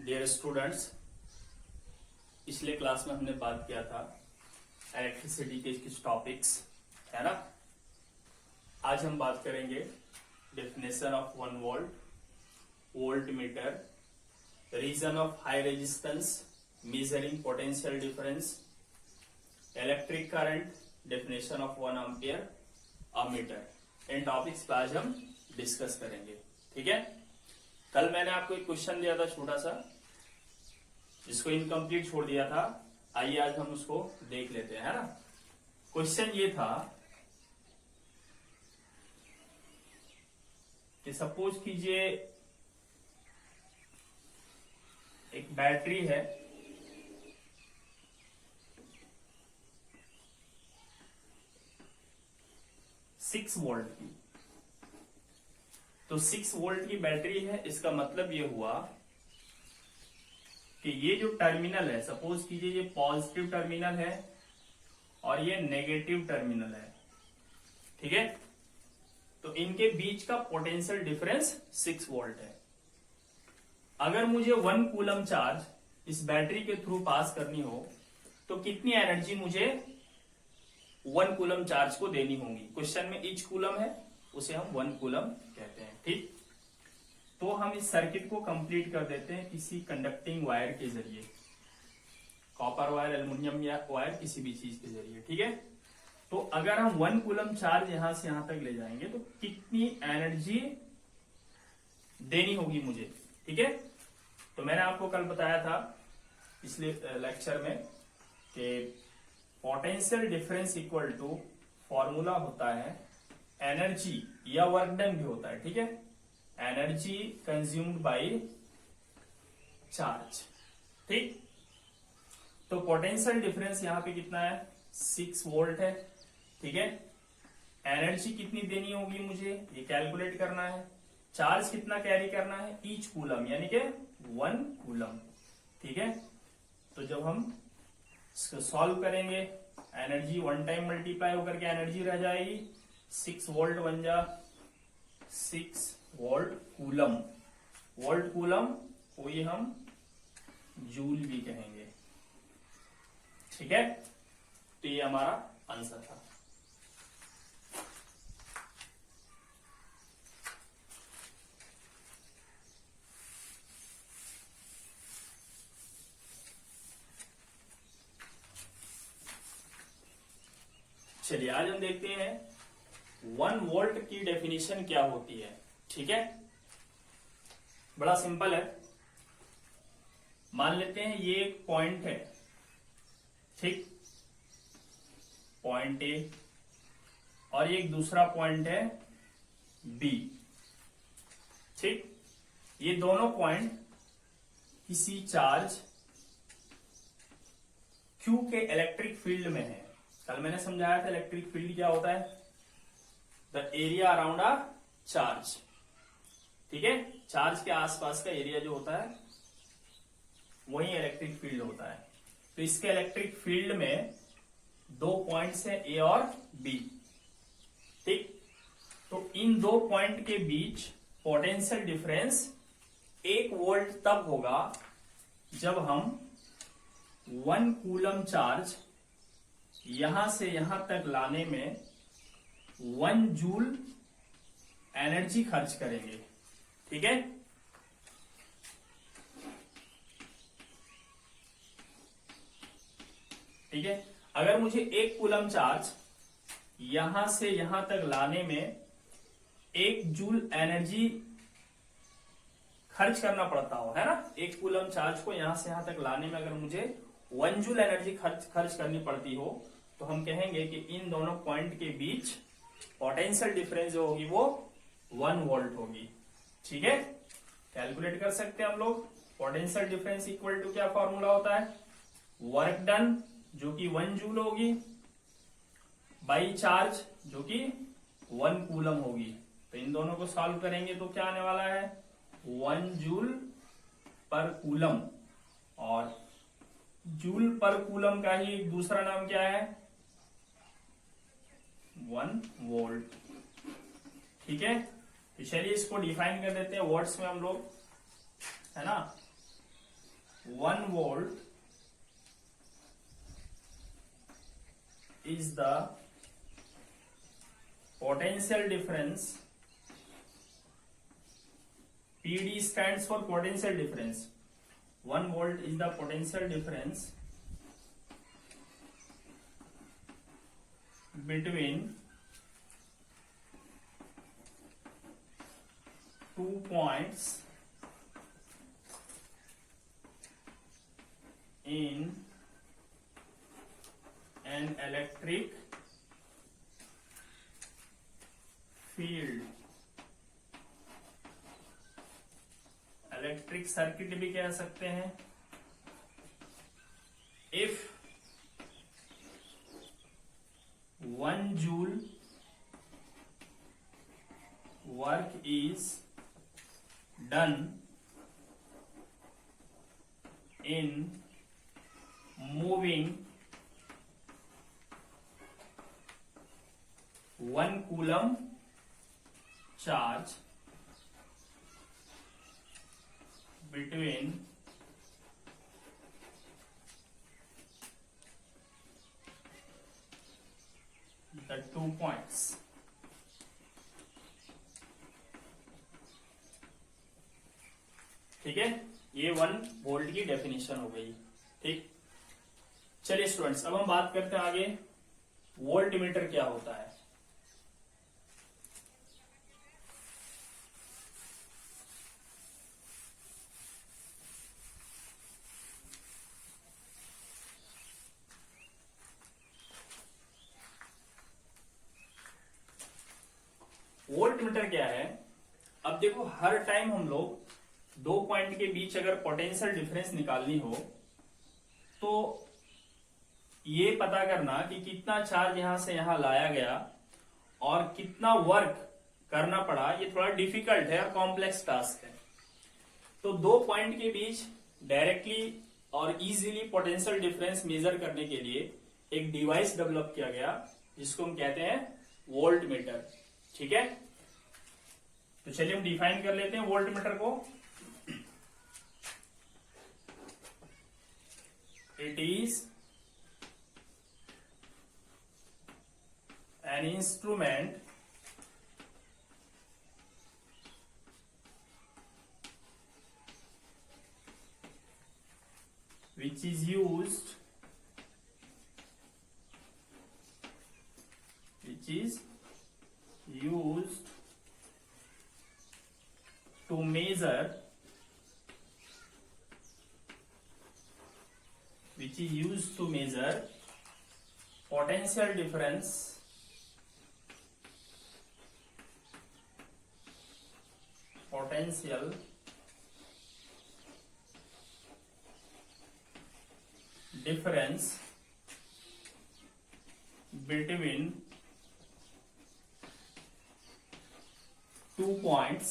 Dear students, पिछले class में हमने बात किया था इलेक्ट्रिसिटी के कुछ टॉपिक्स, है ना। आज हम बात करेंगे definition of 1 volt, volt meter, region of high resistance, measuring potential difference, electric current, definition of 1 ampere, ammeter. इन टॉपिक्स पे आज हम डिस्कस करेंगे, ठीक है। कल मैंने आपको एक क्वेश्चन दिया था छोटा सा, जिसको इनकम्प्लीट छोड़ दिया था। आइए आज हम उसको देख लेते हैं, है ना। क्वेश्चन ये था कि सपोज कीजिए एक बैटरी है, सिक्स वोल्ट की। तो 6 वोल्ट की बैटरी है, इसका मतलब ये हुआ कि ये जो टर्मिनल है, सपोज कीजिए ये पॉजिटिव टर्मिनल है और ये नेगेटिव टर्मिनल है, ठीक है। तो इनके बीच का पोटेंशियल डिफरेंस 6 वोल्ट है। अगर मुझे 1 कूलम चार्ज इस बैटरी के थ्रू पास करनी हो तो कितनी एनर्जी मुझे 1 कूलम चार्ज को देनी होगी। क्वेश्चन में ईच कूलम है, उसे हम 1 कूलम कहते हैं, ठीक। तो हम इस सर्किट को कंप्लीट कर देते हैं किसी कंडक्टिंग वायर के जरिए, कॉपर वायर, एल्युमिनियम या वायर, किसी भी चीज के जरिए, ठीक है। तो अगर हम 1 कूलम चार्ज यहां से यहां तक ले जाएंगे तो कितनी एनर्जी देनी होगी मुझे, ठीक है। तो मैंने आपको कल बताया था पिछले लेक्चर में कि potential difference equal to formula होता है एनर्जी या वर्क डन भी होता है, ठीक है। एनर्जी कंज्यूम्ड बाय चार्ज, ठीक। तो पोटेंशियल डिफरेंस यहां पे कितना है, 6 वोल्ट है, ठीक है। एनर्जी कितनी देनी होगी मुझे, ये कैलकुलेट करना है। चार्ज कितना कैरी करना है, ईच कूलम, यानी कि 1 कूलम, ठीक है। तो जब हम इसको सॉल्व करेंगे, एनर्जी 1 टाइम मल्टीप्लाई होकर के एनर्जी रह जाएगी, 6 वोल्ट बन जा 6 वोल्ट कूलम। वोल्ट कूलम को ये हम जूल भी कहेंगे, ठीक है। तो ये हमारा आंसर था। चलिए आज हम देखते हैं 1 वोल्ट की डेफिनेशन क्या होती है, ठीक है। बड़ा सिंपल है। मान लेते हैं ये एक पॉइंट है, ठीक, पॉइंट ए, और ये एक दूसरा पॉइंट है बी, ठीक। ये दोनों पॉइंट किसी चार्ज Q के इलेक्ट्रिक फील्ड में है। कल मैंने समझाया था इलेक्ट्रिक फील्ड क्या होता है, the area around a charge, ठीक है। चार्ज के आसपास का एरिया जो होता है वही इलेक्ट्रिक फील्ड होता है। तो इसके इलेक्ट्रिक फील्ड में 2 पॉइंट्स हैं, ए और बी, ठीक। तो इन 2 पॉइंट के बीच पोटेंशियल डिफरेंस 1 वोल्ट तब होगा जब हम 1 कूलम चार्ज यहां से यहां तक लाने में 1 जूल एनर्जी खर्च करेंगे, ठीक है। ठीक है, अगर मुझे 1 कूलम चार्ज यहां से यहां तक लाने में 1 जूल एनर्जी खर्च करना पड़ता हो, है ना। 1 कूलम चार्ज को यहां से यहां तक लाने में अगर मुझे 1 जूल एनर्जी खर्च करनी पड़ती हो, तो हम कहेंगे कि इन दोनों पॉइंट के बीच पोटेंशियल डिफरेंस जो होगी वो 1 वोल्ट होगी, ठीक है। कैलकुलेट कर सकते हैं हम लोग। पोटेंशियल डिफरेंस इक्वल टू क्या फॉर्मूला होता है, वर्क डन जो कि 1 जूल होगी बाई चार्ज जो कि 1 कूलम होगी। तो इन दोनों को सॉल्व करेंगे तो क्या आने वाला है, 1 जूल पर कूलम, और जूल पर कूलम का ही दूसरा नाम क्या है, 1 वोल्ट, ठीक है। तो चलिए इसको डिफाइन कर देते हैं वर्ड्स में हम लोग, है ना। 1 volt is the potential difference. PD stands for potential difference. 1 volt is the potential difference between 2 points in an electric field. Electric circuit भी कह सकते हैं. If 1 joule work is done in moving 1 coulomb charge between the 2 points. ठीक है, ये 1 volt की definition हो गई. ठीक, चलिए स्टूडेंट्स, अब हम बात करते हैं आगे वोल्ट मीटर क्या होता है. वोल्ट मीटर क्या है? अब देखो, हर टाइम हम लोग 2 पॉइंट के बीच अगर पोटेंशियल डिफरेंस निकालनी हो तो ये पता करना कि कितना चार्ज यहां से यहां लाया गया और कितना वर्क करना पड़ा, ये थोड़ा डिफिकल्ट है और कॉम्प्लेक्स टास्क है. तो 2 पॉइंट के बीच डायरेक्टली और इजीली पोटेंशियल डिफरेंस मेजर करने के लिए एक डिवाइस डेवलप किया गया जिसको हम कहते हैं वोल्ट मीटर. ठीक है, तो चलिए हम डिफाइन कर लेते हैं वोल्ट मीटर को. It is an instrument which is used to measure potential difference between 2 points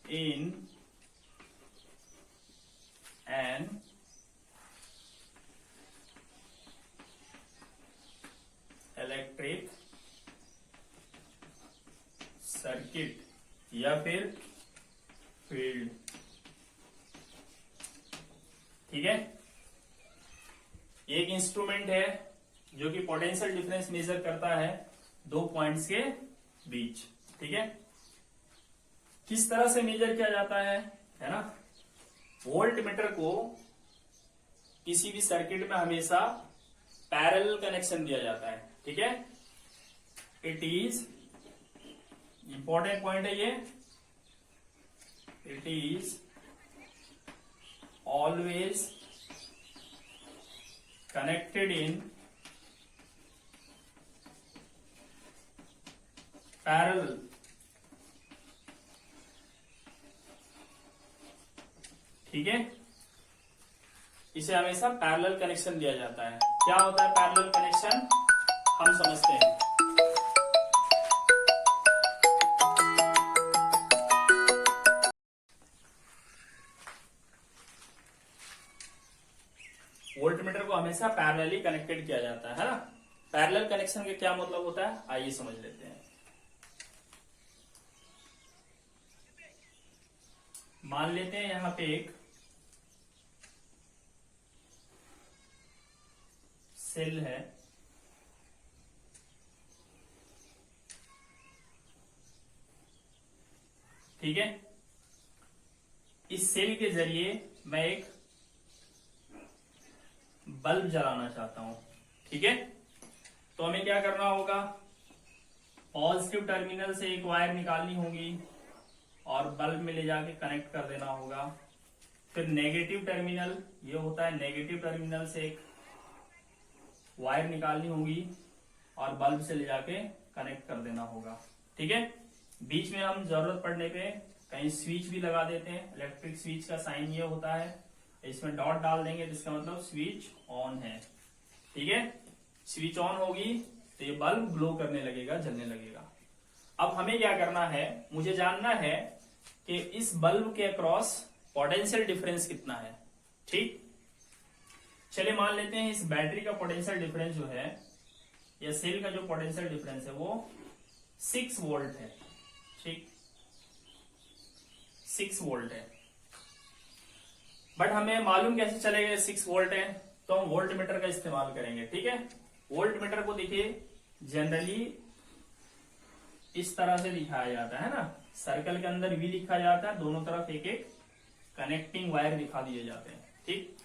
in an electric circuit या फिर फील्ड. ठीक है, एक इंस्ट्रूमेंट है जो कि पोटेंशियल डिफरेंस मेजर करता है 2 पॉइंट्स के बीच. ठीक है, किस तरह से मेजर किया जाता है ना? वोल्ट मीटर को किसी भी सर्किट में हमेशा पैरेलल कनेक्शन दिया जाता है. ठीक है, इट इज इंपॉर्टेंट पॉइंट है ये. It is always connected in parallel. ठीक है, इसे हमेशा पैरेलल कनेक्शन दिया जाता है. क्या होता है पैरेलल कनेक्शन, हम समझते हैं. वोल्ट मीटर को हमेशा पैरेलली कनेक्टेड किया जाता है ना. पैरेलल कनेक्शन का क्या मतलब होता है, आइए समझ लेते हैं. मान लेते हैं यहां पे एक सेल है, ठीक है। इस सेल के जरिए मैं एक बल्ब जलाना चाहता हूं, ठीक है। तो हमें क्या करना होगा, पॉजिटिव टर्मिनल से एक वायर निकालनी होगी और बल्ब में ले जाके कनेक्ट कर देना होगा। फिर नेगेटिव टर्मिनल, ये होता है नेगेटिव टर्मिनल से एक वायर निकालनी होगी और बल्ब से ले जाके कनेक्ट कर देना होगा, ठीक है। बीच में हम जरूरत पड़ने पे कहीं स्विच भी लगा देते हैं। इलेक्ट्रिक स्विच का साइन ये होता है, इसमें डॉट डाल देंगे जिसका मतलब स्विच ऑन है, ठीक है। स्विच ऑन होगी तो ये बल्ब ग्लो करने लगेगा, जलने लगेगा। अब हमें क्या करना है, मुझे जानना है कि इस बल्ब के अक्रॉस पोटेंशियल डिफरेंस कितना है, ठीक। चलिए मान लेते हैं इस बैटरी का पोटेंशियल डिफरेंस जो है, या सेल का जो पोटेंशियल डिफरेंस है वो 6 वोल्ट है, ठीक, 6 वोल्ट है। बट हमें मालूम कैसे चलेगा 6 वोल्ट है, तो हम वोल्ट मीटर का इस्तेमाल करेंगे, ठीक है। वोल्ट मीटर को देखिए जनरली इस तरह से दिखाया जाता है ना, सर्कल के अंदर वी लिखा जाता है, दोनों तरफ एक एक कनेक्टिंग वायर दिखा दिए जाते हैं, ठीक।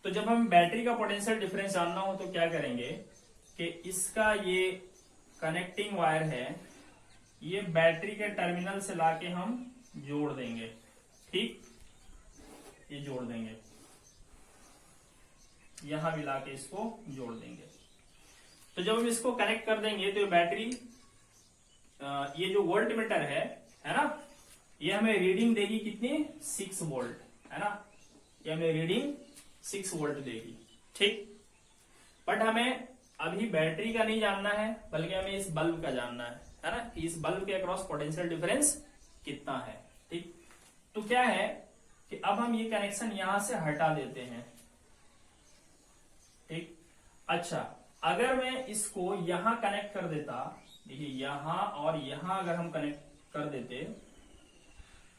तो जब हम बैटरी का पोटेंशियल डिफरेंस जानना हो तो क्या करेंगे कि इसका ये कनेक्टिंग वायर है, ये बैटरी के टर्मिनल से लाके हम जोड़ देंगे, ठीक, ये जोड़ देंगे, यहां भी लाके इसको जोड़ देंगे। तो जब हम इसको कनेक्ट कर देंगे तो ये बैटरी, ये जो वोल्ट मीटर है ना, ये हमें रीडिंग देगी कितनी, 6 वोल्ट, है ना, ये हमें रीडिंग 6 वोल्ट देगी, ठीक। बट हमें अभी बैटरी का नहीं जानना है, बल्कि हमें इस बल्ब का जानना है ना, कि इस बल्ब के अक्रॉस पोटेंशियल डिफरेंस कितना है, ठीक। तो क्या है कि अब हम ये कनेक्शन यहां से हटा देते हैं, ठीक। अच्छा, अगर मैं इसको यहां कनेक्ट कर देता, देखिए यहां और यहां अगर हम कनेक्ट कर देते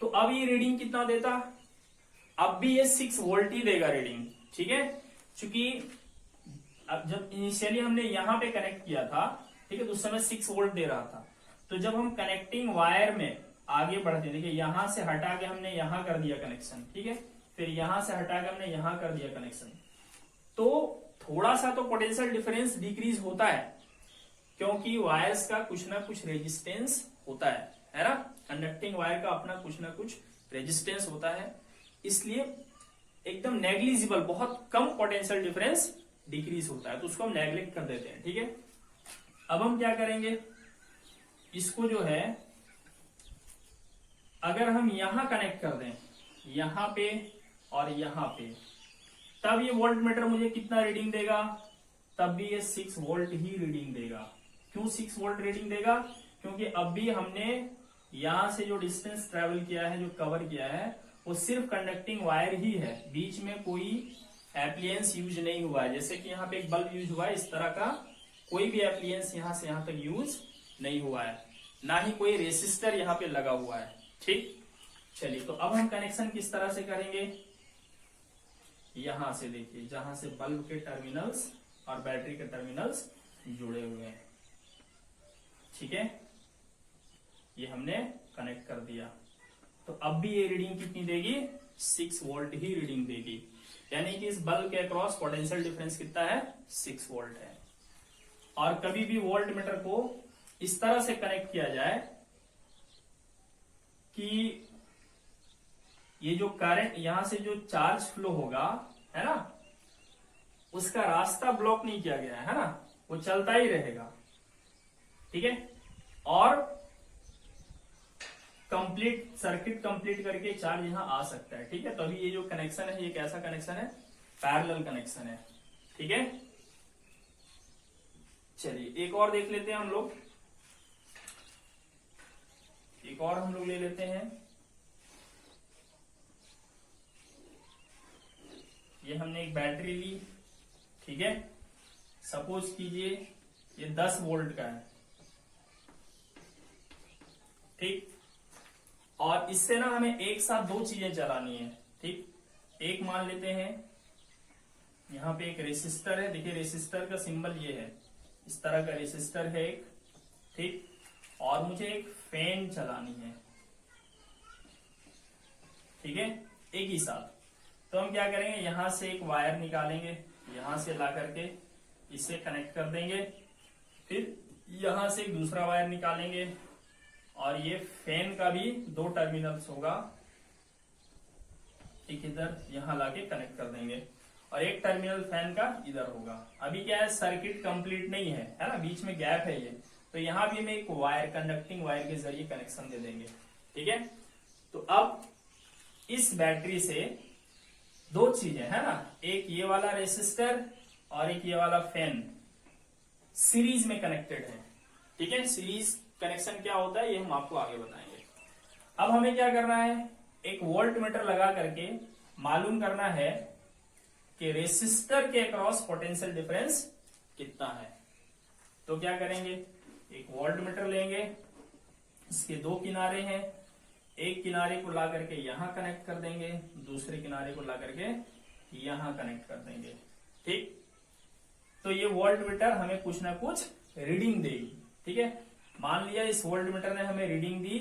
तो अब ये रीडिंग कितना देता, अब भी ये 6 वोल्ट ही देगा रीडिंग, ठीक है। क्योंकि अब जब इनिशियली हमने यहां पे कनेक्ट किया था, ठीक है, तो उस समय 6 वोल्ट दे रहा था। तो जब हम कनेक्टिंग वायर में आगे बढ़ते, देखिए यहां से हटा के हमने यहां कर दिया कनेक्शन, ठीक है, फिर यहां से हटा के हमने यहां कर दिया कनेक्शन, तो थोड़ा सा तो पोटेंशियल डिफरेंस डिक्रीज होता है, क्योंकि वायर्स का कुछ ना कुछ रेजिस्टेंस होता है ना, कंडक्टिंग वायर का अपना कुछ ना कुछ रेजिस्टेंस होता है, इसलिए एकदम नेग्लिजिबल, बहुत कम पोटेंशियल डिफरेंस डिक्रीज होता है, तो उसको हम नेग्लेक्ट कर देते हैं, ठीक है। अब हम क्या करेंगे, इसको जो है अगर हम यहां कनेक्ट कर दें, यहां पे और यहां पे, तब ये वोल्ट मीटर मुझे कितना रीडिंग देगा, तब भी ये 6 वोल्ट ही रीडिंग देगा। क्यों 6 वोल्ट रीडिंग देगा, क्योंकि अब भी हमने यहां से जो डिस्टेंस ट्रेवल किया है, जो कवर किया है, वो सिर्फ कंडक्टिंग वायर ही है, बीच में कोई एप्लियंस यूज नहीं हुआ है। जैसे कि यहाँ पे एक बल्ब यूज हुआ है, इस तरह का कोई भी एप्लियंस यहां से यहां तक यूज नहीं हुआ है, ना ही कोई रेसिस्टर यहाँ पे लगा हुआ है, ठीक। चलिए, तो अब हम कनेक्शन किस तरह से करेंगे, यहां से देखिए, जहां से बल्ब के टर्मिनल्स और बैटरी के टर्मिनल्स जुड़े हुए हैं, ठीक है, ये हमने कनेक्ट कर दिया। तो अब भी ये रीडिंग कितनी देगी, 6 वोल्ट ही रीडिंग देगी, यानी कि इस बल्ब के अक्रॉस पोटेंशियल डिफरेंस कितना है, 6 वोल्ट है। और कभी भी वोल्ट मीटर को इस तरह से कनेक्ट किया जाए कि ये जो करंट, यहां से जो चार्ज फ्लो होगा, है ना, उसका रास्ता ब्लॉक नहीं किया गया है ना, वो चलता ही रहेगा, ठीक है। और कंप्लीट सर्किट कंप्लीट करके चार्ज यहां आ सकता है, ठीक है। तो अभी ये जो कनेक्शन है, ये कैसा कनेक्शन है, पैरेलल कनेक्शन है, ठीक है। चलिए एक और देख लेते हैं हम लोग, एक और हम लोग ले लेते हैं। ये हमने एक बैटरी ली, ठीक है, सपोज कीजिए ये 10 वोल्ट का है, ठीक। और इससे ना हमें एक साथ दो चीजें चलानी है। ठीक, एक मान लेते हैं यहाँ पे एक रेसिस्टर है, देखिए रेसिस्टर का सिंबल ये है, इस तरह का रेसिस्टर है एक। ठीक, और मुझे एक फैन चलानी है। ठीक है, एक ही साथ। तो हम क्या करेंगे, यहां से एक वायर निकालेंगे, यहां से ला करके इसे कनेक्ट कर देंगे, फिर यहां से एक दूसरा वायर निकालेंगे और ये फैन का भी दो टर्मिनल्स होगा, एक इधर यहां लाके कनेक्ट कर देंगे और एक टर्मिनल फैन का इधर होगा। अभी क्या है, सर्किट कंप्लीट नहीं है ना, बीच में गैप है ये, तो यहां भी हम एक वायर, कंडक्टिंग वायर के जरिए कनेक्शन दे देंगे। ठीक है, तो अब इस बैटरी से दो चीजें है ना, एक ये वाला रेसिस्टर और एक ये वाला फैन सीरीज में कनेक्टेड है। ठीक है, सीरीज कनेक्शन क्या होता है ये हम आपको आगे बताएंगे। अब हमें क्या करना है, एक वोल्ट मीटर लगा करके मालूम करना है कि रेसिस्टर के अक्रॉस पोटेंशियल डिफरेंस कितना है। तो क्या करेंगे, एक वोल्ट मीटर लेंगे, इसके दो किनारे हैं, एक किनारे को ला करके यहां कनेक्ट कर देंगे, दूसरे किनारे को ला करके यहां कनेक्ट कर देंगे। ठीक, तो ये वोल्ट मीटर हमें कुछ ना कुछ रीडिंग देगी। ठीक है, मान लिया इस वोल्ट मीटर ने हमें रीडिंग दी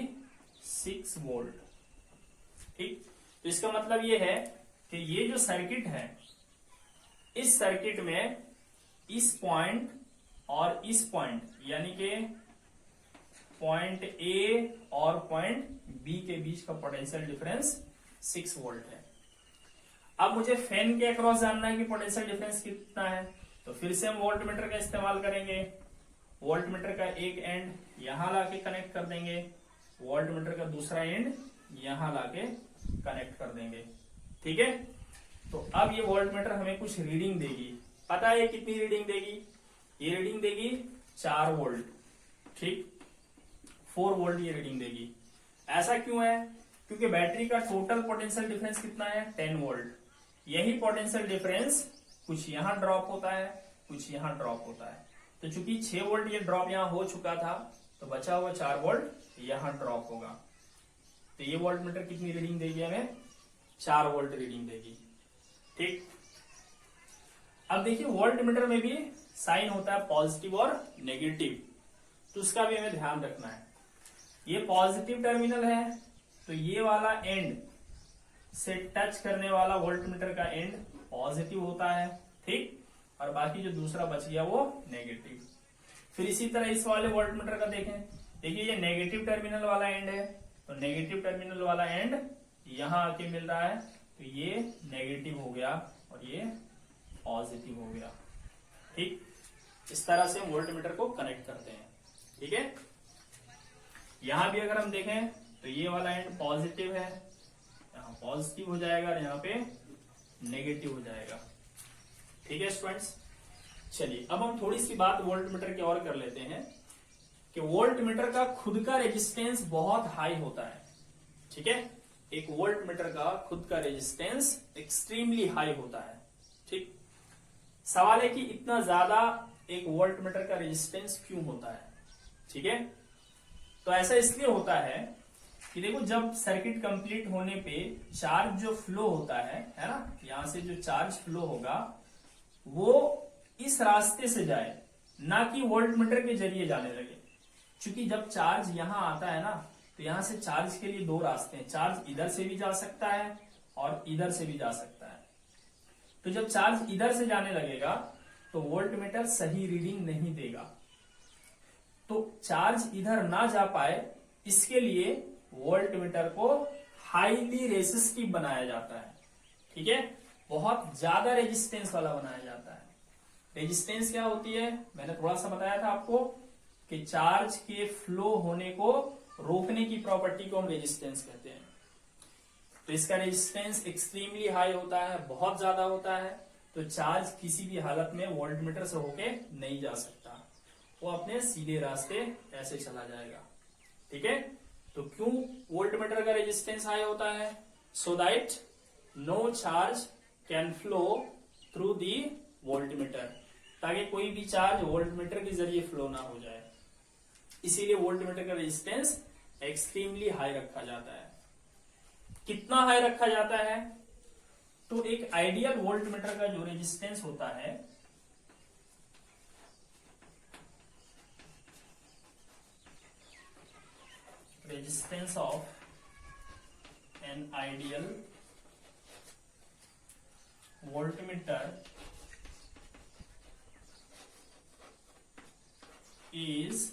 6 वोल्ट। ठीक, तो इसका मतलब ये है कि ये जो सर्किट है, इस सर्किट में इस पॉइंट और इस पॉइंट यानी कि पॉइंट ए और पॉइंट बी के बीच का पोटेंशियल डिफरेंस 6 वोल्ट है। अब मुझे फैन के अक्रॉस जानना है कि पोटेंशियल डिफरेंस कितना है, तो फिर से हम वोल्ट मीटर का इस्तेमाल करेंगे। वोल्ट मीटर का एक एंड यहां लाके कनेक्ट कर देंगे, वोल्ट मीटर का दूसरा एंड यहां लाके कनेक्ट कर देंगे। ठीक है, तो अब ये वोल्ट मीटर हमें कुछ रीडिंग देगी। पता है कितनी रीडिंग देगी, ये रीडिंग देगी 4 वोल्ट। ठीक, 4 वोल्ट ये रीडिंग देगी। ऐसा क्यों है, क्योंकि बैटरी का टोटल पोटेंशियल डिफरेंस कितना है, 10 वोल्ट। यही पोटेंशियल डिफरेंस कुछ यहां ड्रॉप होता है, कुछ यहां ड्रॉप होता है। तो चूंकि 6 वोल्ट ये ड्रॉप यहां हो चुका था, तो बचा हुआ 4 वोल्ट यहां ड्रॉप होगा। तो ये वोल्ट मीटर कितनी रीडिंग देगी हमें, 4 वोल्ट रीडिंग देगी। ठीक, अब देखिए वोल्ट मीटर में भी साइन होता है पॉजिटिव और नेगेटिव, तो उसका भी हमें ध्यान रखना है। ये पॉजिटिव टर्मिनल है, तो ये वाला एंड से टच करने वाला वोल्ट मीटर का एंड पॉजिटिव होता है। ठीक, और बाकी जो दूसरा बच गया वो नेगेटिव। फिर इसी तरह इस वाले वोल्ट मीटर का देखें, देखिए ये नेगेटिव टर्मिनल वाला एंड है, तो नेगेटिव टर्मिनल वाला एंड यहां आके मिल रहा है, तो ये नेगेटिव हो गया और ये पॉजिटिव हो गया। ठीक, इस तरह से वोल्ट मीटर को कनेक्ट करते हैं। ठीक है, यहां भी अगर हम देखें तो ये वाला एंड पॉजिटिव है, यहां पॉजिटिव हो जाएगा और यहाँ पे नेगेटिव हो जाएगा। ठीक है स्टूडेंट्स, चलिए अब हम थोड़ी सी बात वोल्ट मीटर की और कर लेते हैं कि वोल्ट मीटर का खुद का रेजिस्टेंस बहुत हाई होता है। ठीक है, एक वोल्ट मीटर का खुद का रेजिस्टेंस एक्सट्रीमली हाई होता है। ठीक, सवाल है कि इतना ज्यादा एक वोल्ट मीटर का रेजिस्टेंस क्यों होता है। ठीक है, तो ऐसा इसलिए होता है कि देखो जब सर्किट कंप्लीट होने पे चार्ज जो फ्लो होता है ना, यहां से जो चार्ज फ्लो होगा वो इस रास्ते से जाए, ना कि वोल्ट मीटर के जरिए जाने लगे। क्योंकि जब चार्ज यहां आता है ना, तो यहां से चार्ज के लिए दो रास्ते हैं, चार्ज इधर से भी जा सकता है और इधर से भी जा सकता है। तो जब चार्ज इधर से जाने लगेगा तो वोल्ट मीटर सही रीडिंग नहीं देगा। तो चार्ज इधर ना जा पाए इसके लिए वोल्ट मीटर को हाईली रेजिस्टिव बनाया जाता है। ठीक है, बहुत ज्यादा रेजिस्टेंस वाला बनाया जाता है। रेजिस्टेंस क्या होती है, मैंने थोड़ा सा बताया था आपको कि चार्ज के फ्लो होने को रोकने की प्रॉपर्टी को हम रेजिस्टेंस कहते हैं। तो इसका रेजिस्टेंस एक्सट्रीमली हाई होता है, बहुत ज्यादा होता है, तो चार्ज किसी भी हालत में वोल्ट मीटर से होके नहीं जा सकता, वो अपने सीधे रास्ते ऐसे चला जाएगा। ठीक है, तो क्यों वोल्ट मीटर का रेजिस्टेंस हाई होता है, so that no charge can flow through the volt meter, ताकि कोई भी चार्ज वोल्ट मीटर के जरिए फ्लो ना हो जाए। इसीलिए वोल्ट मीटर का रेजिस्टेंस एक्सट्रीमली हाई रखा जाता है। कितना हाई रखा जाता है? तो एक आइडियल वोल्टमीटर का जो रेजिस्टेंस होता है, resistance of an ideal voltmeter is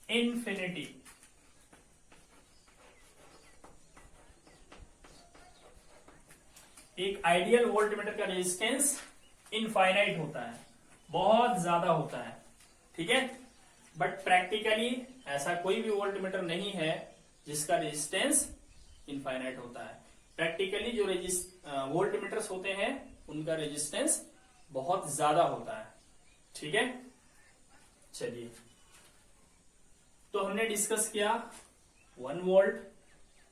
infinity. एक आइडियल वोल्टमीटर का रेजिस्टेंस इनफाइनाइट होता है, बहुत ज्यादा होता है, ठीक है। बट प्रैक्टिकली ऐसा कोई भी वोल्टमीटर नहीं है जिसका रेजिस्टेंस इनफाइनाइट होता है। प्रैक्टिकली जो वोल्टमीटर्स होते हैं उनका रेजिस्टेंस बहुत ज्यादा होता है, ठीक है। चलिए, तो हमने डिस्कस किया 1 वोल्ट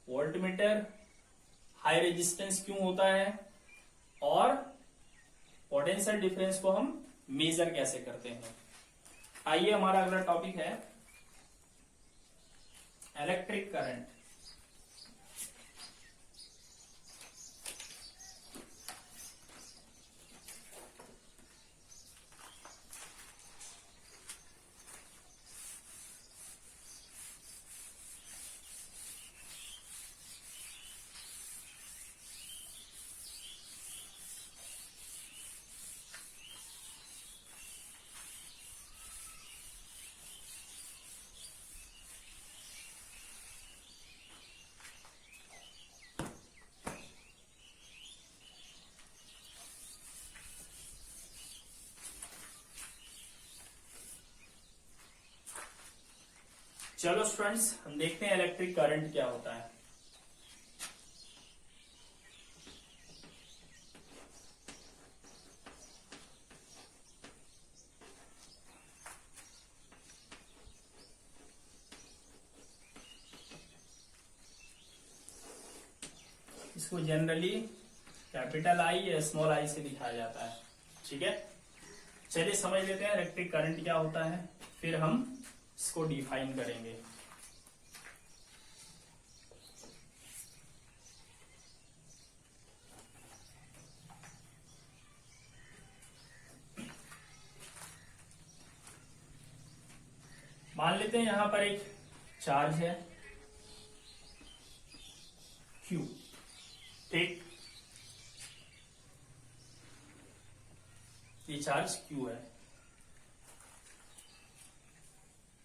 वोल्टमीटर हाई रेजिस्टेंस क्यों होता है, और पोटेंशियल डिफरेंस को हम मेजर कैसे करते हैं। आइए, हमारा अगला टॉपिक है इलेक्ट्रिक करंट। चलो स्टूडेंट्स, हम देखते हैं इलेक्ट्रिक करंट क्या होता है। इसको जनरली कैपिटल आई या स्मॉल आई से दिखाया जाता है, ठीक है। चलिए समझ लेते हैं इलेक्ट्रिक करंट क्या होता है, फिर हम इसको डिफाइन करेंगे। मान लेते हैं यहां पर एक चार्ज है Q, ठीक। ये चार्ज Q है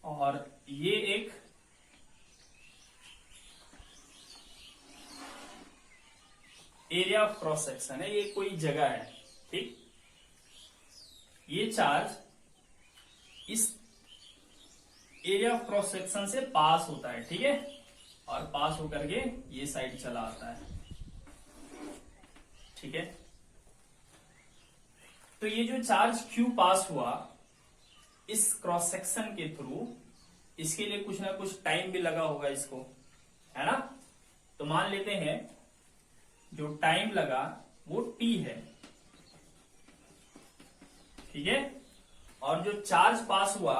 और ये एक एरिया ऑफ क्रॉस सेक्शन है, ये कोई जगह है, ठीक। ये चार्ज इस एरिया ऑफ क्रॉस सेक्शन से पास होता है, ठीक है, और पास होकर के ये साइड चला आता है, ठीक है। तो ये जो चार्ज Q पास हुआ इस क्रॉस सेक्शन के थ्रू, इसके लिए कुछ ना कुछ टाइम भी लगा होगा इसको, है ना। तो मान लेते हैं जो टाइम लगा वो T है, ठीक है, और जो चार्ज पास हुआ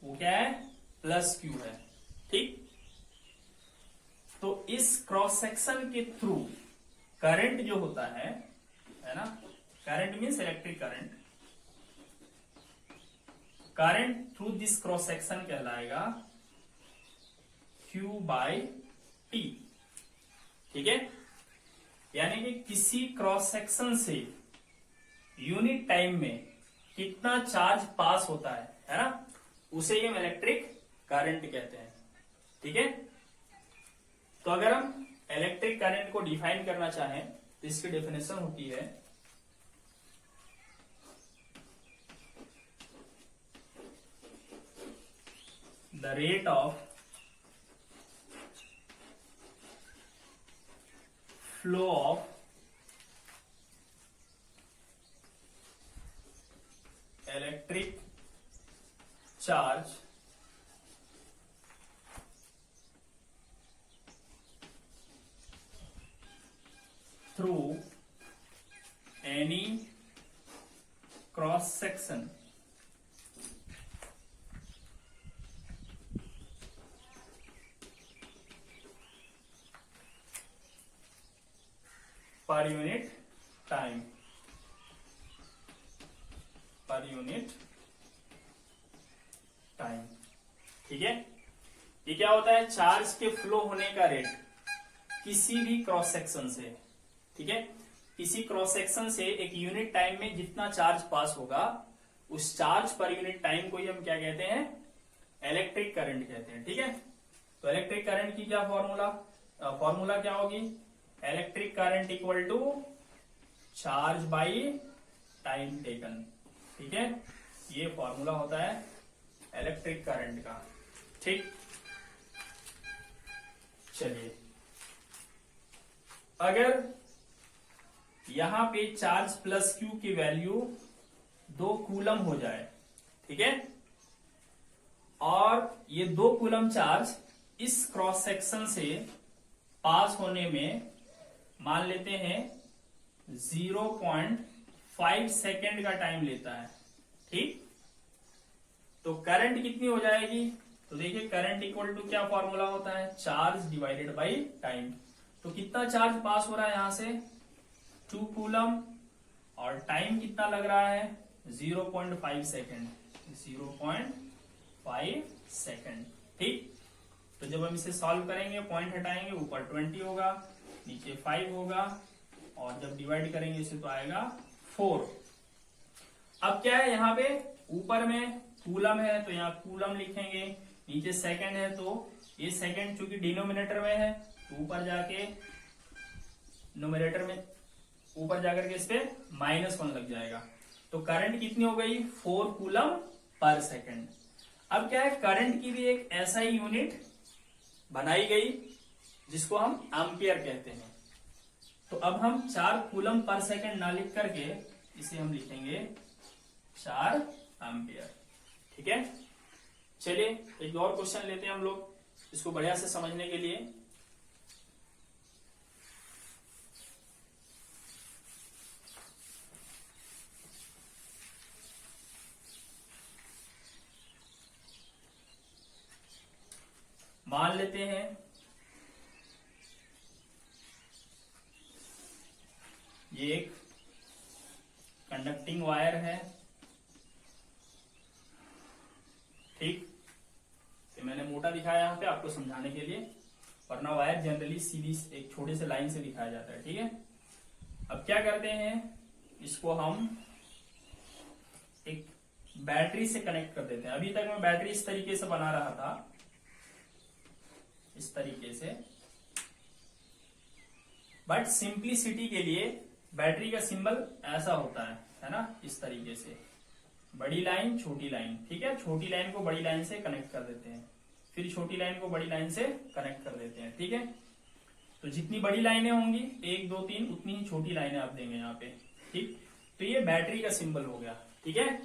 वो क्या है, प्लस Q है, ठीक। तो इस क्रॉस सेक्शन के थ्रू करंट जो होता है ना, current means electric current, current through this cross section कहलाएगा Q बाई T, ठीक है। यानी कि किसी क्रॉस सेक्शन से यूनिट टाइम में कितना चार्ज पास होता है ना, उसे हम इलेक्ट्रिक करंट कहते हैं, ठीक है। तो अगर हम इलेक्ट्रिक करंट को डिफाइन करना चाहें तो इसकी डेफिनेशन होती है the rate of flow of electric charge through any cross section per unit time, per unit time. ठीक है, ये क्या होता है, चार्ज के फ्लो होने का रेट किसी भी क्रॉस सेक्शन से। ठीक है, किसी क्रॉस सेक्शन से एक यूनिट टाइम में जितना चार्ज पास होगा, उस चार्ज पर यूनिट टाइम को ही हम क्या कहते हैं, इलेक्ट्रिक करंट कहते हैं। ठीक है, तो इलेक्ट्रिक करंट की क्या फॉर्मूला क्या होगी, electric current equal to charge by time taken. ठीक है, ये फॉर्मूला होता है इलेक्ट्रिक करंट का। ठीक, चलिए, अगर यहां पे चार्ज प्लस क्यू की वैल्यू 2 कूलम हो जाए, ठीक है, और ये 2 कूलम चार्ज इस क्रॉस सेक्शन से पास होने में मान लेते हैं 0.5 सेकेंड का टाइम लेता है। ठीक, तो करंट कितनी हो जाएगी, तो देखिए करंट इक्वल टू क्या फॉर्मूला होता है, चार्ज डिवाइडेड बाई टाइम। तो कितना चार्ज पास हो रहा है यहां से, 2 कूलम, और टाइम कितना लग रहा है 0.5 सेकेंड, 0.5 सेकेंड। ठीक, तो जब हम इसे सॉल्व करेंगे, पॉइंट हटाएंगे, ऊपर 20 होगा, नीचे 5 होगा, और जब डिवाइड करेंगे इसे तो आएगा 4। अब क्या है, यहाँ पे ऊपर में कूलम है तो यहाँ कूलम लिखेंगे, नीचे सेकंड है तो ये सेकंड चूंकि डिनोमिनेटर में है तो ऊपर जाके न्यूमरेटर में ऊपर जाकर के इस पे -1 लग जाएगा। तो करंट कितनी हो गई, 4 कूलम पर सेकंड। अब क्या है, करंट की भी एक ऐसा ही यूनिट बनाई गई जिसको हम एम्पियर कहते हैं। तो अब हम 4 कूलम पर सेकंड ना लिख करके इसे हम लिखेंगे 4 एम्पियर। ठीक है, चलिए एक और क्वेश्चन लेते हैं हम लोग इसको बढ़िया से समझने के लिए। मान लेते हैं ये एक कंडक्टिंग वायर है। ठीक, तो मैंने मोटा दिखाया यहां पे आपको समझाने के लिए, वरना वायर जनरली सीधी एक छोटे से लाइन से दिखाया जाता है। ठीक है, अब क्या करते हैं, इसको हम एक बैटरी से कनेक्ट कर देते हैं। अभी तक मैं बैटरी इस तरीके से बना रहा था, इस तरीके से, बट सिंप्लिसिटी के लिए बैटरी का सिंबल ऐसा होता है ना, इस तरीके से, बड़ी लाइन छोटी लाइन। ठीक है, छोटी लाइन को बड़ी लाइन से कनेक्ट कर देते हैं, फिर छोटी लाइन को बड़ी लाइन से कनेक्ट कर देते हैं। ठीक है, तो जितनी बड़ी लाइनें होंगी 1 2 3 उतनी ही छोटी लाइनें आप देंगे यहाँ पे। ठीक, तो ये बैटरी का सिंबल हो गया। ठीक है,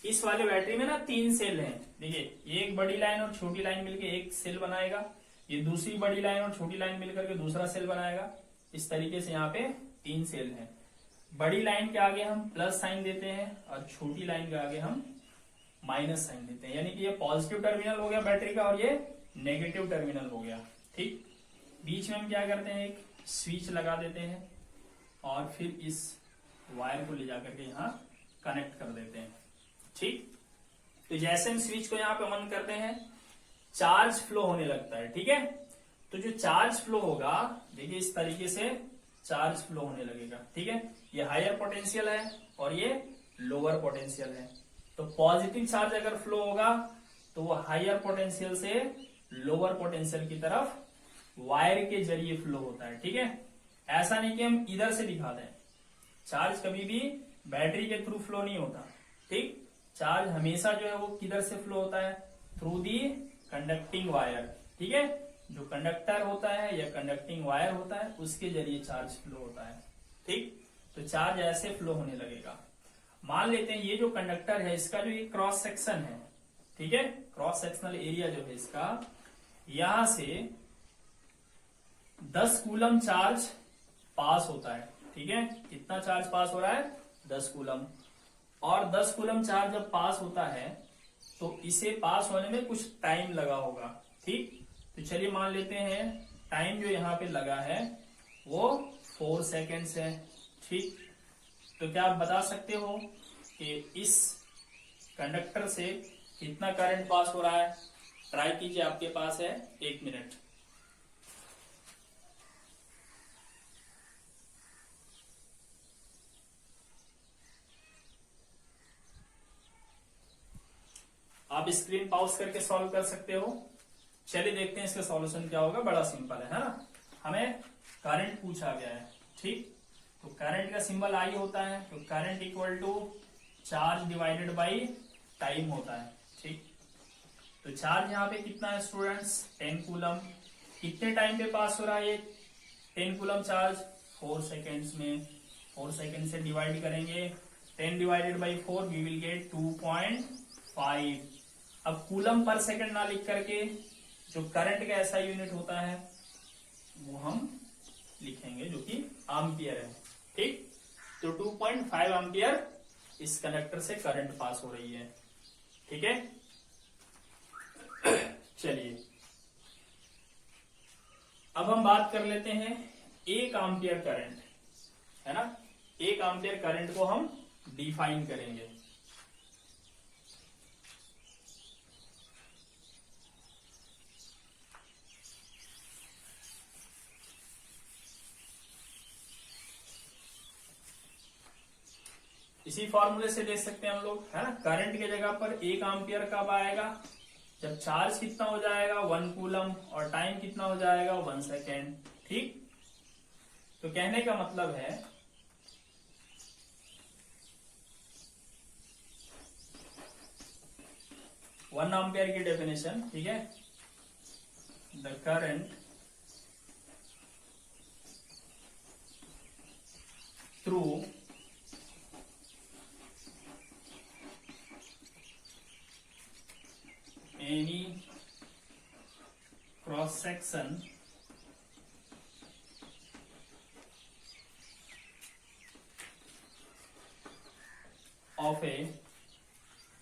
इस वाले बैटरी में ना 3 सेल हैं। देखिए, एक बड़ी लाइन और छोटी लाइन मिलकर एक सेल बनाएगा, ये दूसरी बड़ी लाइन और छोटी लाइन मिलकर के दूसरा सेल बनाएगा। इस तरीके से यहाँ पे 3 सेल हैं। बड़ी लाइन के आगे हम प्लस साइन देते हैं और छोटी लाइन के आगे हम माइनस साइन देते हैं, यानी कि ये पॉजिटिव टर्मिनल हो गया बैटरी का और ये नेगेटिव टर्मिनल हो गया। ठीक, बीच में हम क्या करते हैं, एक स्विच लगा देते हैं और फिर इस वायर को ले जाकर के यहाँ कनेक्ट कर देते हैं। ठीक, तो जैसे हम स्विच को यहाँ पे ऑन करते हैं, चार्ज फ्लो होने लगता है। ठीक है, तो जो चार्ज फ्लो होगा, देखिए इस तरीके से चार्ज फ्लो होने लगेगा। ठीक है, ये हायर पोटेंशियल है और ये लोअर पोटेंशियल है। तो पॉजिटिव चार्ज अगर फ्लो होगा तो वो हायर पोटेंशियल से लोअर पोटेंशियल की तरफ वायर के जरिए फ्लो होता है। ठीक है, ऐसा नहीं कि हम इधर से दिखा दें, चार्ज कभी भी बैटरी के थ्रू फ्लो नहीं होता। ठीक, चार्ज हमेशा जो है वो किधर से फ्लो होता है, थ्रू दी कंडक्टिंग वायर। ठीक है, जो कंडक्टर होता है या कंडक्टिंग वायर होता है उसके जरिए चार्ज फ्लो होता है। ठीक, तो चार्ज ऐसे फ्लो होने लगेगा। मान लेते हैं ये जो कंडक्टर है इसका जो ये क्रॉस सेक्शन है, ठीक है, क्रॉस सेक्शनल एरिया जो है इसका, यहां से 10 कूलम चार्ज पास होता है। ठीक है, कितना चार्ज पास हो रहा है, 10 कूलम। और 10 कूलम चार्ज जब पास होता है तो इसे पास होने में कुछ टाइम लगा होगा। ठीक, तो चलिए मान लेते हैं टाइम जो यहाँ पे लगा है वो 4 सेकेंड्स है। ठीक, तो क्या आप बता सकते हो कि इस कंडक्टर से कितना करंट पास हो रहा है? ट्राई कीजिए, आपके पास है 1 मिनट। आप स्क्रीन पॉज करके सॉल्व कर सकते हो। चलिए देखते हैं इसका सॉल्यूशन क्या होगा। बड़ा सिंपल है ना। हमें करंट पूछा गया है। ठीक, तो करंट का सिंबल आई होता है, तो current equal to charge divided by time होता है। ठीक, तो चार्ज यहाँ पे कितना है स्टूडेंट्स? 10 कूलम। कितने टाइम पे पास हो रहा है ये 10 कूलम चार्ज? 4 सेकेंड्स में। 4 सेकेंड से डिवाइड करेंगे, 10 divided by 4 we will get 2.5। अब कूलम पर सेकेंड ना लिख करके जो करंट का ऐसा यूनिट होता है वो हम लिखेंगे, जो कि एम्पियर है। ठीक, तो 2.5 एम्पियर इस कंडक्टर से करंट पास हो रही है। ठीक है, चलिए अब हम बात कर लेते हैं 1 एम्पियर करंट, है ना। 1 एम्पियर करंट को हम डिफाइन करेंगे। इसी फॉर्मूले से देख सकते हैं हम लोग, है ना। करंट के जगह पर 1 एम्पियर कब आएगा? जब चार्ज कितना हो जाएगा? 1 कूलम, और टाइम कितना हो जाएगा? 1 सेकेंड। ठीक, तो कहने का मतलब है 1 एम्पियर की डेफिनेशन, ठीक है, the current through any cross section of a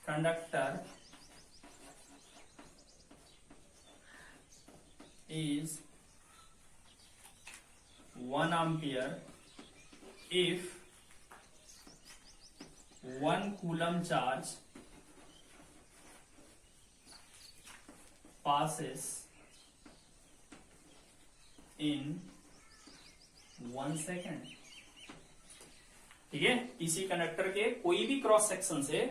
conductor is 1 ampere if 1 coulomb charge passes in 1 second. ठीक है, किसी कंडक्टर के कोई भी क्रॉस सेक्शन से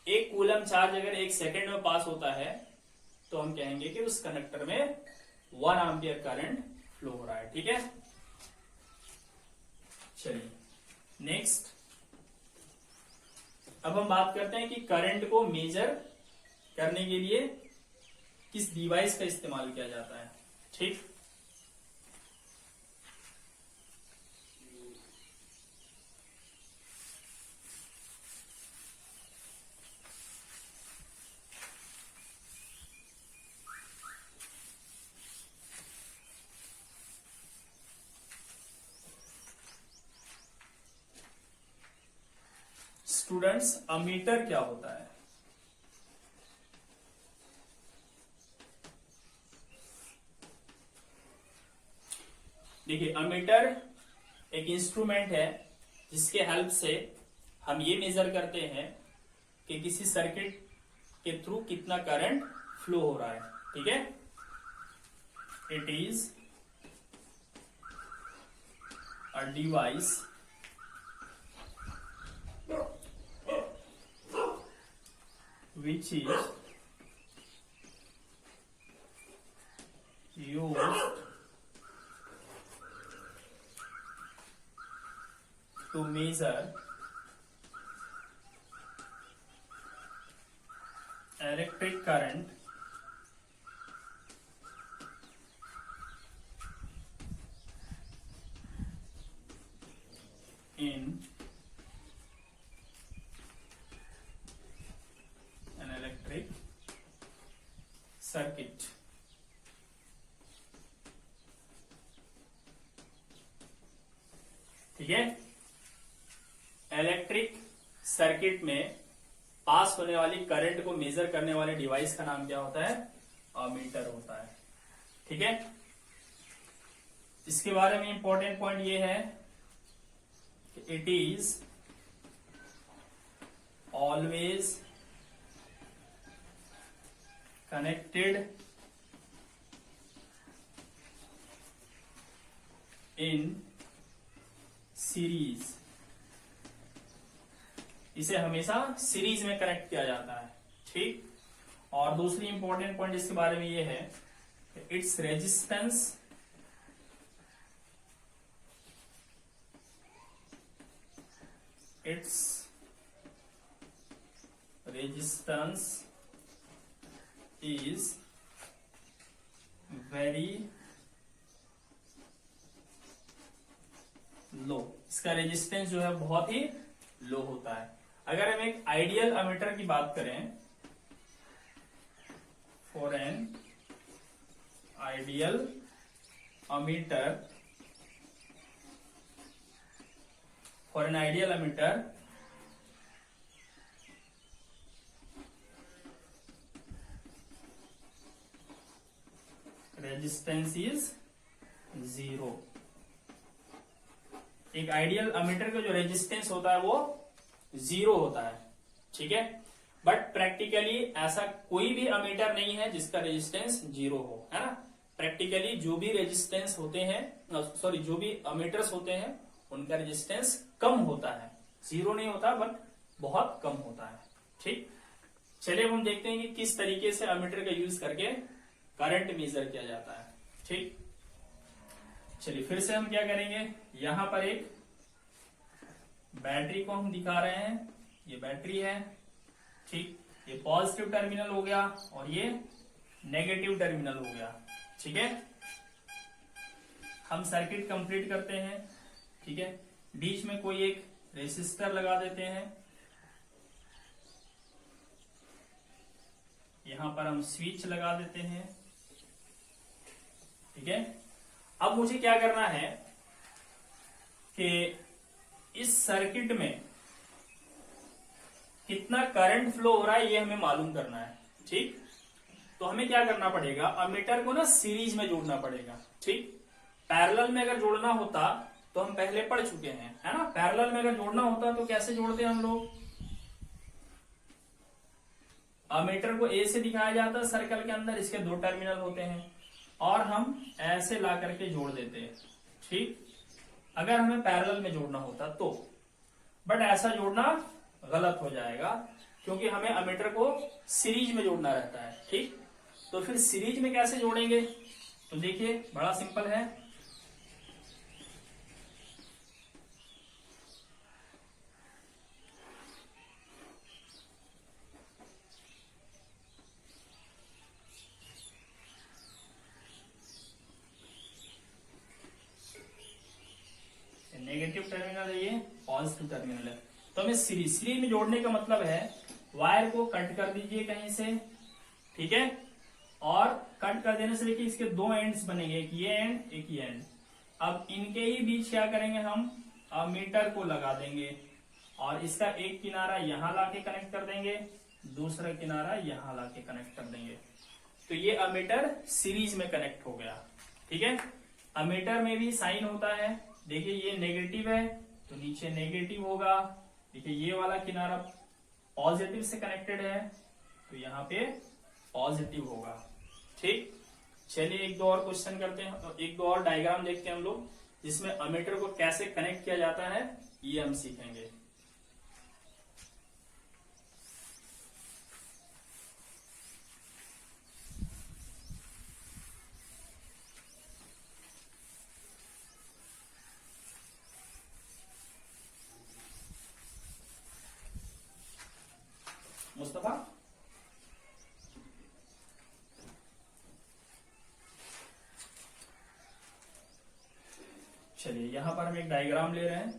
1 कूलम चार्ज अगर 1 सेकेंड में पास होता है तो हम कहेंगे कि उस कंडक्टर में 1 एम्पियर करंट फ्लो हो रहा है। ठीक है, चलिए नेक्स्ट अब हम बात करते हैं कि करंट को मेजर करने के लिए किस डिवाइस का इस्तेमाल किया जाता है। ठीक, स्टूडेंट्स अमीटर क्या होता है? देखिए, अमीटर एक इंस्ट्रूमेंट है जिसके हेल्प से हम ये मेजर करते हैं कि किसी सर्किट के थ्रू कितना करंट फ्लो हो रहा है। ठीक है, it is a device which is used to measure electric current in an electric circuit। ठीक है, इलेक्ट्रिक सर्किट में पास होने वाली करंट को मेजर करने वाले डिवाइस का नाम क्या होता है? अमीटर होता है। ठीक है, इसके बारे में इंपॉर्टेंट पॉइंट ये है कि it is always connected in series. इसे हमेशा सीरीज में कनेक्ट किया जाता है, ठीक। और दूसरी इंपॉर्टेंट पॉइंट इसके बारे में ये है कि its resistance is very low. इसका रेजिस्टेंस जो है बहुत ही लो होता है। अगर हम एक आइडियल अमीटर की बात करें, for an ideal ammeter, resistance is 0। एक आइडियल अमीटर का जो रेजिस्टेंस होता है वो 0 होता है, ठीक है। बट प्रैक्टिकली ऐसा कोई भी अमीटर नहीं है जिसका रेजिस्टेंस 0 हो, है ना। प्रैक्टिकली जो भी रेजिस्टेंस होते हैं, सॉरी, जो भी अमीटर्स होते हैं उनका रेजिस्टेंस कम होता है, 0 नहीं होता बट बहुत कम होता है, ठीक। चलिए अब हम देखते हैं कि किस तरीके से अमीटर का यूज करके करंट मेजर किया जाता है, ठीक। चलिए फिर से हम क्या करेंगे, यहां पर एक बैटरी को हम दिखा रहे हैं, ये बैटरी है, ठीक। ये पॉजिटिव टर्मिनल हो गया और ये नेगेटिव टर्मिनल हो गया, ठीक है। हम सर्किट कंप्लीट करते हैं, ठीक है। बीच में कोई एक रेसिस्टर लगा देते हैं, यहां पर हम स्विच लगा देते हैं, ठीक है। अब मुझे क्या करना है कि इस सर्किट में कितना करंट फ्लो हो रहा है ये हमें मालूम करना है, ठीक। तो हमें क्या करना पड़ेगा, अमीटर को ना सीरीज में जोड़ना पड़ेगा, ठीक। पैरेलल में अगर जोड़ना होता तो हम पहले पढ़ चुके हैं, है ना। पैरेलल में अगर जोड़ना होता तो कैसे जोड़ते हैं हम लोग, अमीटर को ए से दिखाया जाता है सर्कल के अंदर, इसके 2 टर्मिनल होते हैं और हम ऐसे ला करके जोड़ देते हैं, ठीक। अगर हमें पैरेलल में जोड़ना होता तो, बट ऐसा जोड़ना गलत हो जाएगा क्योंकि हमें अमीटर को सीरीज में जोड़ना रहता है, ठीक। तो फिर सीरीज में कैसे जोड़ेंगे, तो देखिए बड़ा सिंपल है। नेगेटिव टर्मिनल है, ये पॉजिटिव टर्मिनल है। तो हमें सीरीज में जोड़ने का मतलब है वायर को कट कर दीजिए कहीं से, ठीक है। और कट कर देने से देखिए इसके 2 एंड्स बनेंगे, एक ये एंड एक ये एंड। अब इनके ही बीच क्या करेंगे, हम अमीटर को लगा देंगे और इसका एक किनारा यहां लाके कनेक्ट कर देंगे, दूसरा किनारा यहां लाके कनेक्ट कर देंगे। तो ये अमीटर सीरीज में कनेक्ट हो गया, ठीक है। अमीटर में भी साइन होता है, देखिए ये नेगेटिव है तो नीचे नेगेटिव होगा, देखिए ये वाला किनारा पॉजिटिव से कनेक्टेड है तो यहाँ पे पॉजिटिव होगा, ठीक। चलिए एक दो और क्वेश्चन करते हैं, एक दो और डायग्राम देखते हैं हम लोग जिसमें अमीटर को कैसे कनेक्ट किया जाता है ये हम सीखेंगे। मुस्तफा, चलिए यहां पर हम एक डायग्राम ले रहे हैं।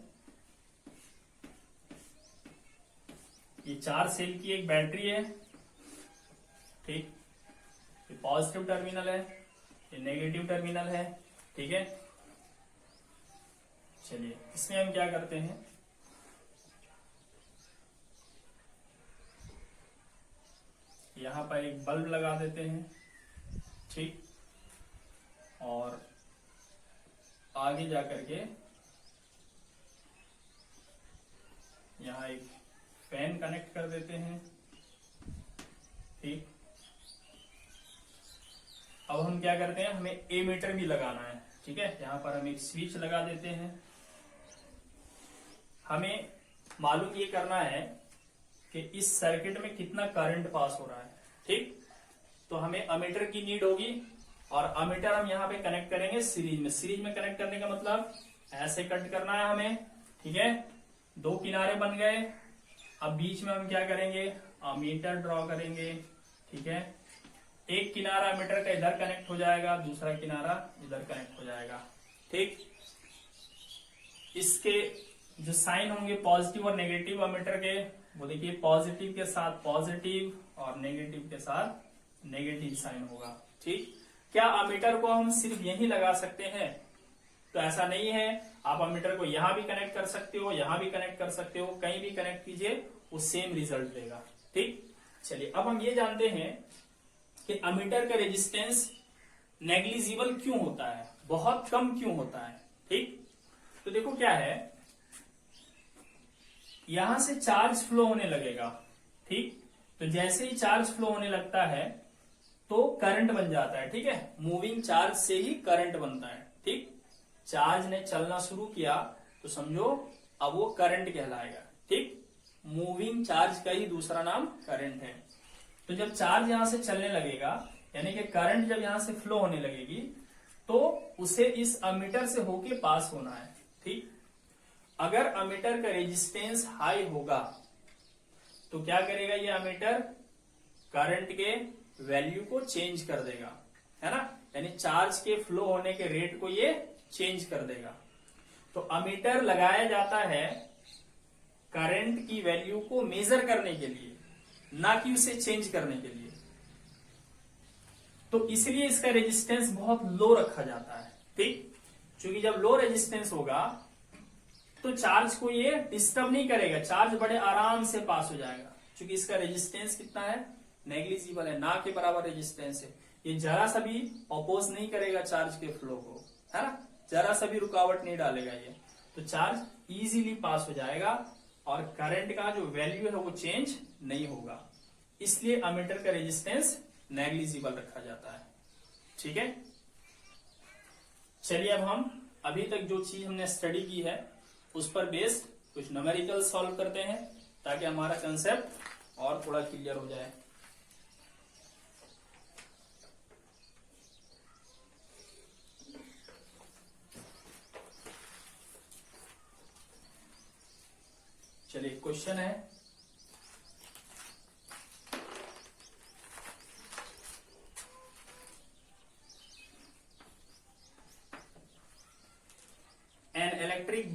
ये 4 सेल की एक बैटरी है, ठीक। ये पॉजिटिव टर्मिनल है, ये नेगेटिव टर्मिनल है, ठीक है। चलिए इसमें हम क्या करते हैं, यहां पर एक बल्ब लगा देते हैं, ठीक। और आगे जाकर के यहाँ एक फैन कनेक्ट कर देते हैं। ठीक, अब हम क्या करते हैं, हमें एमीटर भी लगाना है। ठीक है, यहाँ पर हम एक स्विच लगा देते हैं। हमें मालूम ये करना है कि इस सर्किट में कितना करंट पास हो रहा है। ठीक, तो हमें अमीटर की नीड होगी और अमीटर हम यहाँ पे कनेक्ट करेंगे सीरीज में। सीरीज में कनेक्ट करने का मतलब ऐसे कट करना है हमें। ठीक है, दो किनारे बन गए। अब बीच में हम क्या करेंगे, अमीटर ड्रॉ करेंगे। ठीक है, एक किनारा अमीटर का इधर कनेक्ट हो जाएगा, दूसरा किनारा इधर कनेक्ट हो जाएगा। ठीक, इसके जो साइन होंगे पॉजिटिव और नेगेटिव अमीटर के, वो देखिए पॉजिटिव के साथ पॉजिटिव और नेगेटिव के साथ नेगेटिव साइन होगा। ठीक, क्या अमीटर को हम सिर्फ यही लगा सकते हैं? तो ऐसा नहीं है, आप अमीटर को यहां भी कनेक्ट कर सकते हो, यहां भी कनेक्ट कर सकते हो, कहीं भी कनेक्ट कीजिए, वो सेम रिजल्ट देगा। ठीक, चलिए अब हम ये जानते हैं कि अमीटर का रेजिस्टेंस नेग्लिजिबल क्यों होता है, बहुत कम क्यों होता है। ठीक, तो देखो क्या है, यहां से चार्ज फ्लो होने लगेगा। ठीक, तो जैसे ही चार्ज फ्लो होने लगता है तो करंट बन जाता है। ठीक है, मूविंग चार्ज से ही करंट बनता है। ठीक, चार्ज ने चलना शुरू किया तो समझो अब वो करंट कहलाएगा। ठीक, मूविंग चार्ज का ही दूसरा नाम करंट है। तो जब चार्ज यहां से चलने लगेगा, यानी कि करंट जब यहां से फ्लो होने लगेगी, तो उसे इस अमीटर से होके पास होना है। ठीक, अगर अमीटर का रेजिस्टेंस हाई होगा तो क्या करेगा ये अमीटर, करंट के वैल्यू को चेंज कर देगा, है ना, यानी चार्ज के फ्लो होने के रेट को ये चेंज कर देगा। तो अमीटर लगाया जाता है करंट की वैल्यू को मेजर करने के लिए, ना कि उसे चेंज करने के लिए। तो इसलिए इसका रेजिस्टेंस बहुत लो रखा जाता है। ठीक, क्योंकि जब लो रेजिस्टेंस होगा तो चार्ज को ये डिस्टर्ब नहीं करेगा, चार्ज बड़े आराम से पास हो जाएगा। क्योंकि इसका रेजिस्टेंस कितना है, नेग्लिजिबल है, ना के बराबर रेजिस्टेंस है। ये जरा सा भी अपोज नहीं करेगा चार्ज के फ्लो को, है ना, जरा सा भी रुकावट नहीं डालेगा ये, तो चार्ज इजीली पास हो जाएगा और करंट का जो वैल्यू है वो चेंज नहीं होगा। इसलिए अमीटर का रेजिस्टेंस नेग्लिजिबल रखा जाता है। ठीक है, चलिए अब हम अभी तक जो चीज हमने स्टडी की है उस पर बेस्ड कुछ न्यूमेरिकल सॉल्व करते हैं, ताकि हमारा कंसेप्ट और थोड़ा क्लियर हो जाए। चलिए क्वेश्चन है, an electric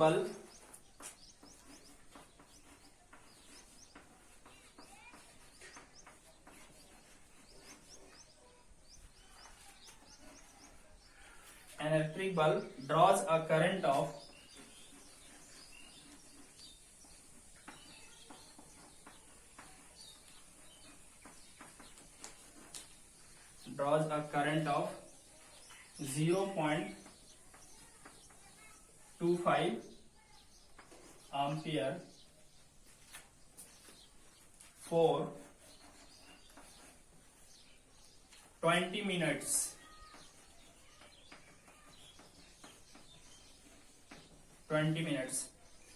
bulb draws a current of 0.25 ampere for 20 minutes. 20 minutes.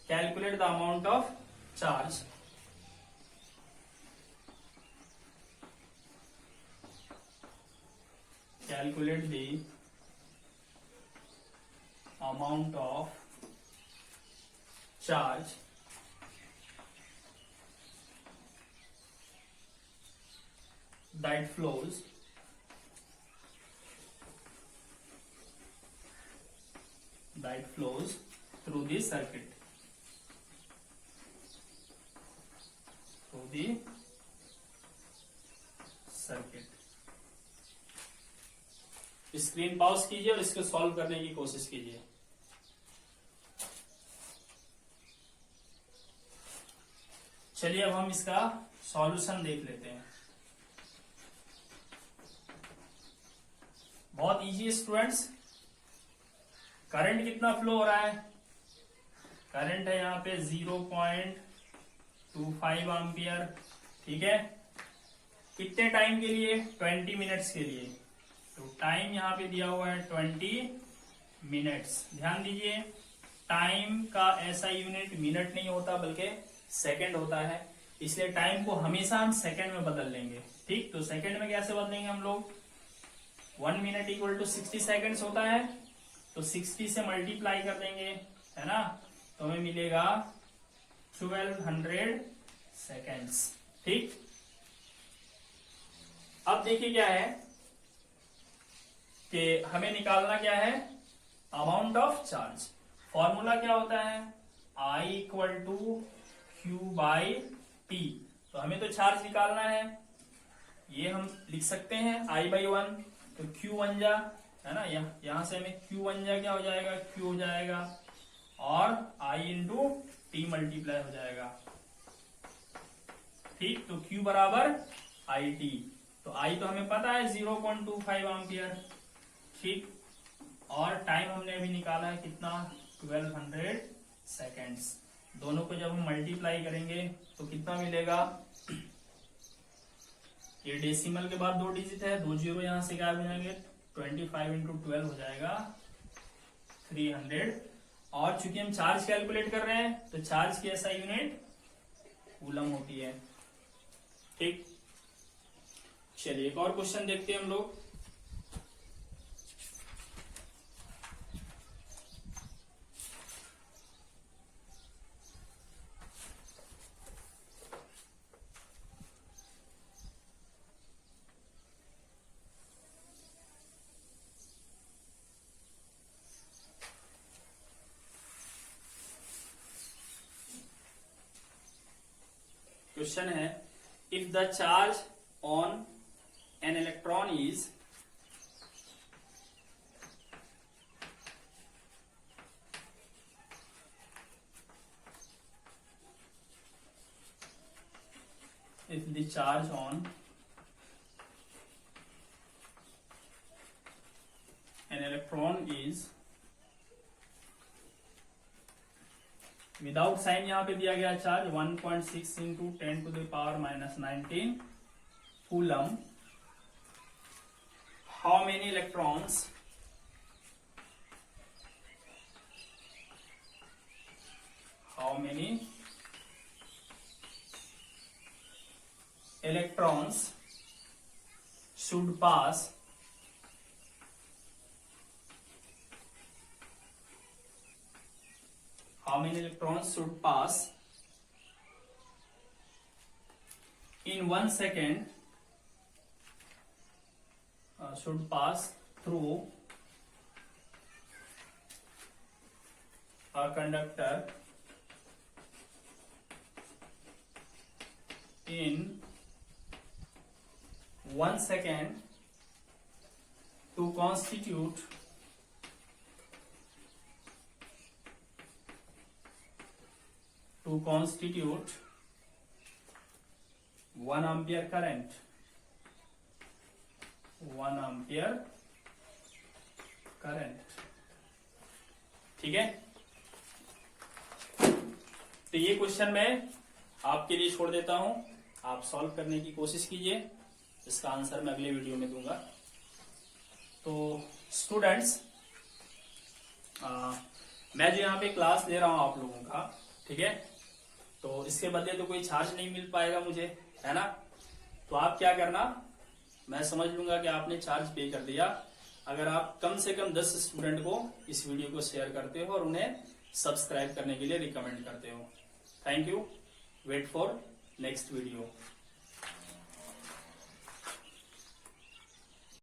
Calculate the amount of charge. Calculate the amount of charge that flows through the circuit. Screen pause कीजिए और इसको solve करने की कोशिश कीजिए। चलिए अब हम इसका सॉल्यूशन देख लेते हैं। बहुत इजी है स्टूडेंट्स, करंट कितना फ्लो हो रहा है, करंट है यहाँ पे 0.25 एम्पियर। ठीक है, कितने टाइम के लिए, 20 मिनट्स के लिए। तो टाइम यहाँ पे दिया हुआ है 20 मिनट्स। ध्यान दीजिए, टाइम का ऐसा यूनिट मिनट नहीं होता बल्कि सेकंड होता है, इसलिए टाइम को हमेशा हम सेकंड में बदल लेंगे। ठीक, तो सेकंड में कैसे बदलेंगे हम लोग, 1 मिनट इक्वल टू 60 सेकेंड्स होता है, तो 60 से मल्टीप्लाई कर देंगे, है ना, तो हमें मिलेगा 1200 सेकेंड्स। ठीक, अब देखिए क्या है कि हमें निकालना क्या है, अमाउंट ऑफ चार्ज। फॉर्मूला क्या होता है, I equal to q by t. तो हमें तो चार्ज निकालना है, ये हम लिख सकते हैं I/1, तो Q1 जा, है ना, यहां से हमें Q1 जा क्या हो जाएगा, Q हो जाएगा, और I इंटू टी मल्टीप्लाई हो जाएगा। ठीक, तो Q बराबर IT, तो I तो हमें पता है 0.25 एम्पियर। ठीक, और टाइम हमने अभी निकाला है कितना, 1200 सेकेंड्स। दोनों को जब हम मल्टीप्लाई करेंगे तो कितना मिलेगा, ये डेसिमल के बाद 2 डिजिट है, 2 जीरो यहां से गायब हो जाएंगे, 25 इंटू 12 हो जाएगा 300। और चूंकि हम चार्ज कैलकुलेट कर रहे हैं तो चार्ज की ऐसा यूनिट कूलम होती है। ठीक, चलिए एक और क्वेश्चन देखते हैं हम लोग। क्वेश्चन है, if the charge on an electron is if the charge on an electron is without sign, यहां पे दिया गया charge 1.6 into 10 to the power -19 coulomb, how many electrons should pass in 1 second, should pass through a conductor in 1 second to constitute to constitute 1 ampere current, 1 ampere current। ठीक है, तो ये question मैं आपके लिए छोड़ देता हूं, आप सॉल्व करने की कोशिश कीजिए, इसका आंसर मैं अगले वीडियो में दूंगा। तो स्टूडेंट्स, मैं जो यहाँ पे क्लास ले रहा हूं आप लोगों का, ठीक है, तो इसके बदले तो कोई चार्ज नहीं मिल पाएगा मुझे, है ना, तो आप क्या करना, मैं समझ लूंगा कि आपने चार्ज पे कर दिया अगर आप कम से कम 10 स्टूडेंट को इस वीडियो को शेयर करते हो और उन्हें सब्सक्राइब करने के लिए रिकमेंड करते हो। Thank you, wait for next video.